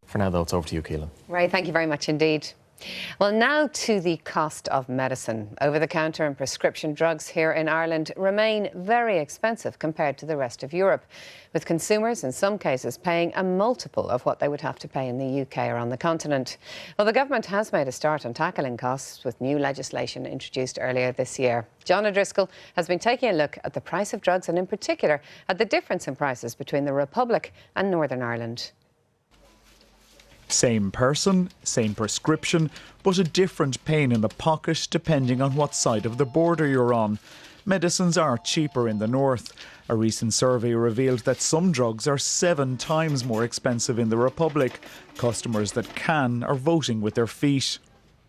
For now, though, it's over to you, Keelan. Ray, thank you very much indeed. Well, now to the cost of medicine. Over-the-counter and prescription drugs here in Ireland remain very expensive compared to the rest of Europe, with consumers in some cases paying a multiple of what they would have to pay in the UK or on the continent. Well, the government has made a start on tackling costs with new legislation introduced earlier this year. John O'Driscoll has been taking a look at the price of drugs and in particular at the difference in prices between the Republic and Northern Ireland. Same person, same prescription, but a different pain in the pocket depending on what side of the border you're on. Medicines are cheaper in the north. A recent survey revealed that some drugs are 7 times more expensive in the Republic. Customers that can are voting with their feet.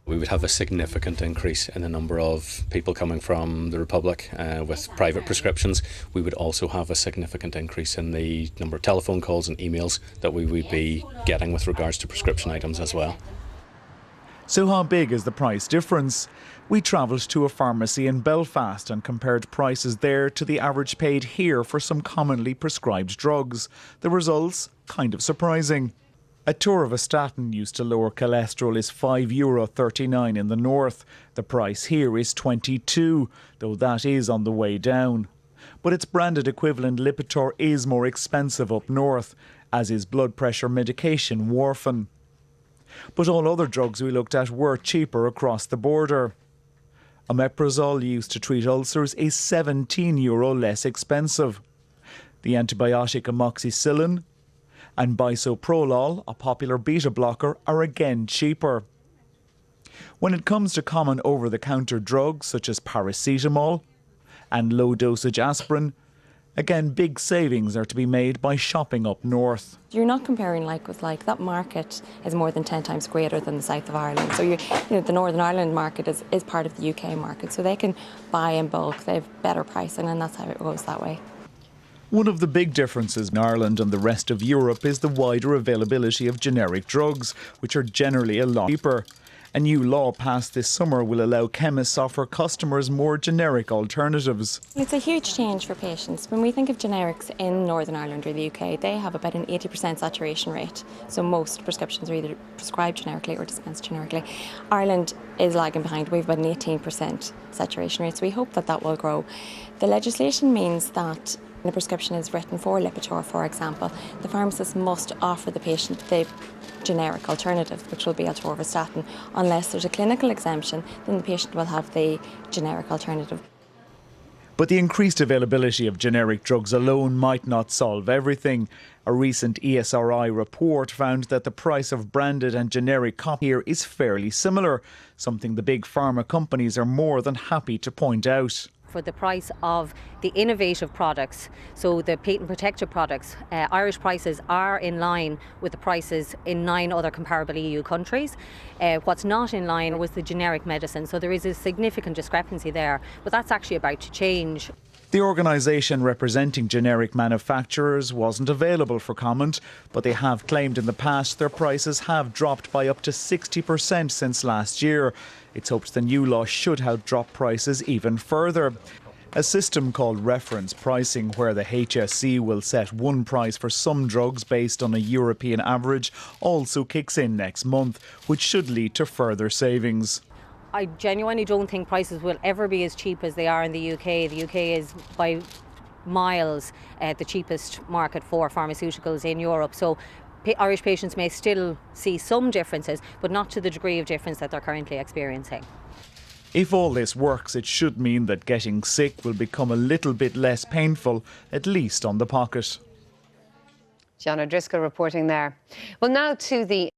We would have a significant increase in the number of people coming from the Republic with private prescriptions. We would also have a significant increase in the number of telephone calls and emails that we would be getting with regards to prescription items as well. So how big is the price difference? We travelled to a pharmacy in Belfast and compared prices there to the average paid here for some commonly prescribed drugs. The results kind of surprising. A Atorvastatin used to lower cholesterol is €5.39 in the north. The price here is 22, though that is on the way down. But its branded equivalent Lipitor is more expensive up north, as is blood pressure medication warfarin. But all other drugs we looked at were cheaper across the border. Omeprazole used to treat ulcers is €17 less expensive. The antibiotic amoxicillin and bisoprolol, a popular beta blocker, are again cheaper. When it comes to common over-the-counter drugs such as paracetamol and low-dosage aspirin, again big savings are to be made by shopping up north. You're not comparing like with like. That market is more than 10 times greater than the south of Ireland. So the Northern Ireland market is part of the UK market, so they can buy in bulk, they have better pricing, and that's how it goes that way. One of the big differences in Ireland and the rest of Europe is the wider availability of generic drugs, which are generally a lot cheaper. A new law passed this summer will allow chemists to offer customers more generic alternatives. It's a huge change for patients. When we think of generics in Northern Ireland or the UK, they have about an 80% saturation rate. So most prescriptions are either prescribed generically or dispensed generically. Ireland is lagging behind. We have about an 18% saturation rate, so we hope that that will grow. The legislation means that when a prescription is written for Lipitor, for example, the pharmacist must offer the patient the generic alternative, which will be atorvastatin. Unless there's a clinical exemption, then the patient will have the generic alternative. But the increased availability of generic drugs alone might not solve everything. A recent ESRI report found that the price of branded and generic copy here is fairly similar, something the big pharma companies are more than happy to point out. For the price of the innovative products, so the patent protected products, Irish prices are in line with the prices in 9 other comparable EU countries. What's not in line was the generic medicine, so there is a significant discrepancy there, but that's actually about to change. The organisation representing generic manufacturers wasn't available for comment, but they have claimed in the past their prices have dropped by up to 60% since last year. It's hoped the new law should help drop prices even further. A system called reference pricing, where the HSE will set one price for some drugs based on a European average, also kicks in next month, which should lead to further savings. I genuinely don't think prices will ever be as cheap as they are in the UK. The UK is by miles the cheapest market for pharmaceuticals in Europe. So Irish patients may still see some differences, but not to the degree of difference that they're currently experiencing. If all this works, it should mean that getting sick will become a little bit less painful, at least on the pocket. John O'Driscoll reporting there. Well, now to the